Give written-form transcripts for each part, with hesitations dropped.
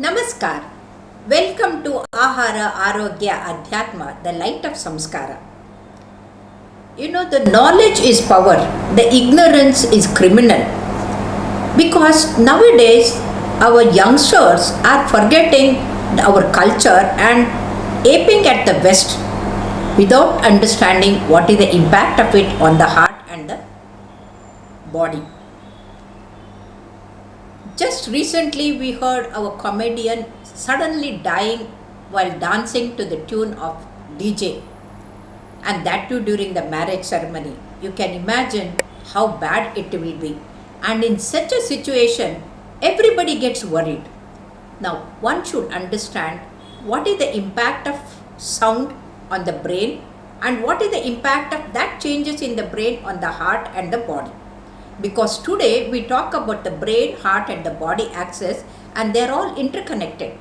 Namaskar. Welcome to Ahara, Aryogya, Aadhayatma, the light of samskara. The knowledge is power, the ignorance is criminal. Because nowadays, our youngsters are forgetting our culture and aping at the West without understanding what is the impact of it on the heart and the body. Just recently, we heard our comedian suddenly dying while dancing to the tune of DJ, and that too during the marriage ceremony. You can imagine how bad it will be. And in such a situation, everybody gets worried. Now, one should understand what is the impact of sound on the brain and what is the impact of that changes in the brain on the heart and the body. Because today we talk about the brain, heart and the body axis, and they are all interconnected.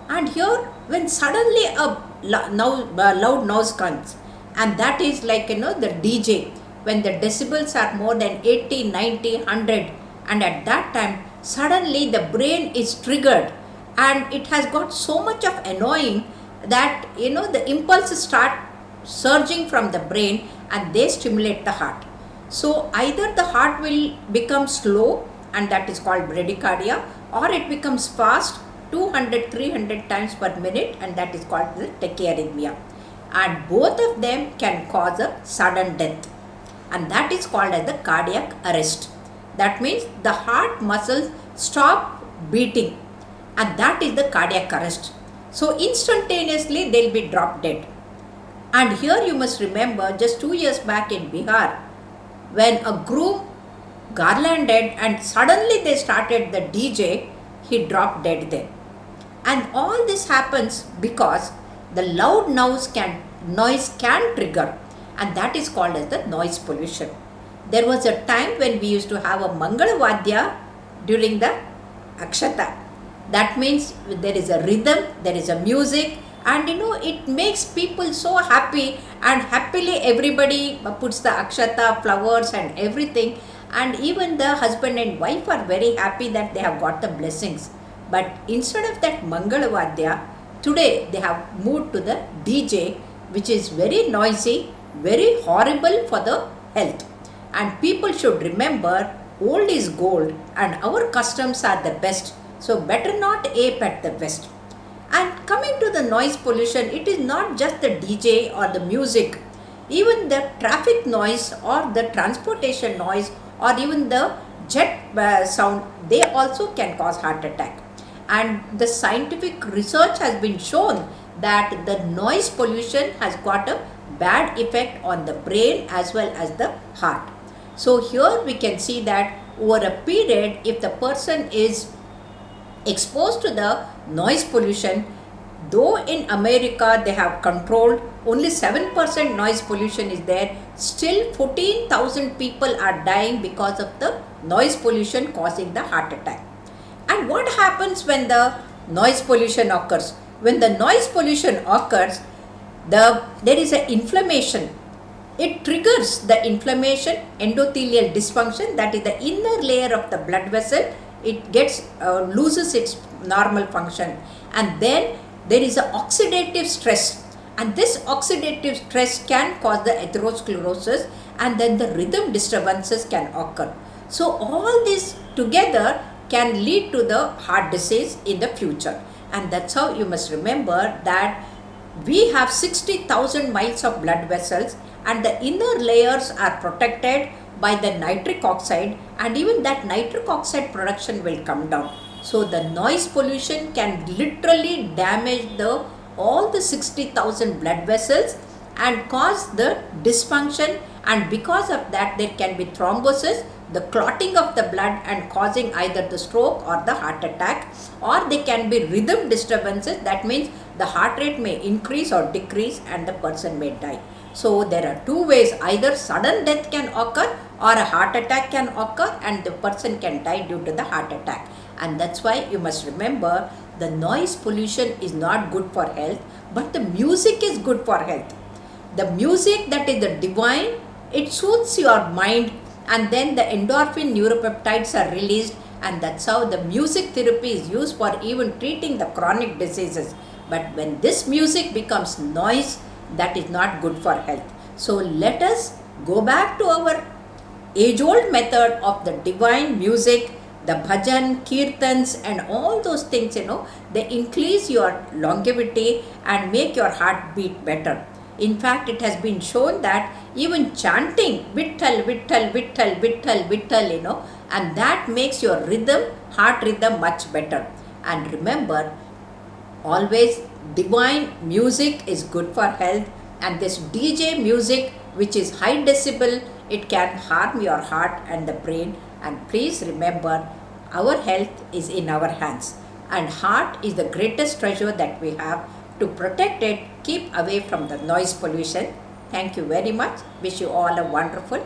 And here when suddenly a loud noise comes, and that is like the DJ, when the decibels are more than 80, 90, 100, and at that time suddenly the brain is triggered and it has got so much of annoying that the impulses start surging from the brain and they stimulate the heart. So either the heart will become slow, and that is called bradycardia, or it becomes fast 200, 300 times per minute, and that is called the tachyarrhythmia. And both of them can cause a sudden death, and that is called as the cardiac arrest. That means the heart muscles stop beating, and that is the cardiac arrest. So instantaneously they will be drop dead. And here you must remember, just 2 years back in Bihar, when a groom garlanded and suddenly they started the DJ, he dropped dead there. And all this happens because the loud noise can trigger, and that is called as the noise pollution. There was a time when we used to have a Mangala Vadya during the Akshata. That means there is a rhythm, there is a music, and it makes people so happy, and happily everybody puts the akshata, flowers and everything, and even the husband and wife are very happy that they have got the blessings. But instead of that Mangala Vadya, today they have moved to the DJ, which is very noisy, very horrible for the health. And people should remember, old is gold and our customs are the best, so better not ape at the West. And coming to the noise pollution, it is not just the DJ or the music. Even the traffic noise or the transportation noise or even the jet sound, they also can cause heart attack. And the scientific research has been shown that the noise pollution has got a bad effect on the brain as well as the heart. So here we can see that over a period, if the person is exposed to the noise pollution, though in America they have controlled only 7% noise pollution is there, still 14,000 people are dying because of the noise pollution causing the heart attack. And what happens when the noise pollution occurs? When the noise pollution occurs, there is an inflammation. It triggers the inflammation, endothelial dysfunction, that is the inner layer of the blood vessel. It gets loses its normal function, and then there is an oxidative stress, and this oxidative stress can cause the atherosclerosis, and then the rhythm disturbances can occur. So all this together can lead to the heart disease in the future. And that's how you must remember that we have 60,000 miles of blood vessels, and the inner layers are protected by the nitric oxide, and even that nitric oxide production will come down. So the noise pollution can literally damage all the 60,000 blood vessels and cause the dysfunction, and because of that there can be thrombosis, the clotting of the blood, and causing either the stroke or the heart attack, or they can be rhythm disturbances. That means the heart rate may increase or decrease and the person may die. So there are two ways, either sudden death can occur or a heart attack can occur and the person can die due to the heart attack. And that's why you must remember, the noise pollution is not good for health, but the music is good for health. The music, that is the divine, it soothes your mind, and then the endorphin neuropeptides are released, and that's how the music therapy is used for even treating the chronic diseases. But when this music becomes noise, that is not good for health. So let us go back to our age old method of the divine music, the bhajan, kirtans, and all those things, they increase your longevity and make your heart beat better. In fact, it has been shown that even chanting Vittal, Vittal, Vittal, Vittal, Vittal, and that makes your rhythm, heart rhythm much better. And remember, always divine music is good for health, and this DJ music, which is high decibel, it can harm your heart and the brain. And please remember, our health is in our hands, and heart is the greatest treasure that we have. To protect it, keep away from the noise pollution. Thank you very much. Wish you all a wonderful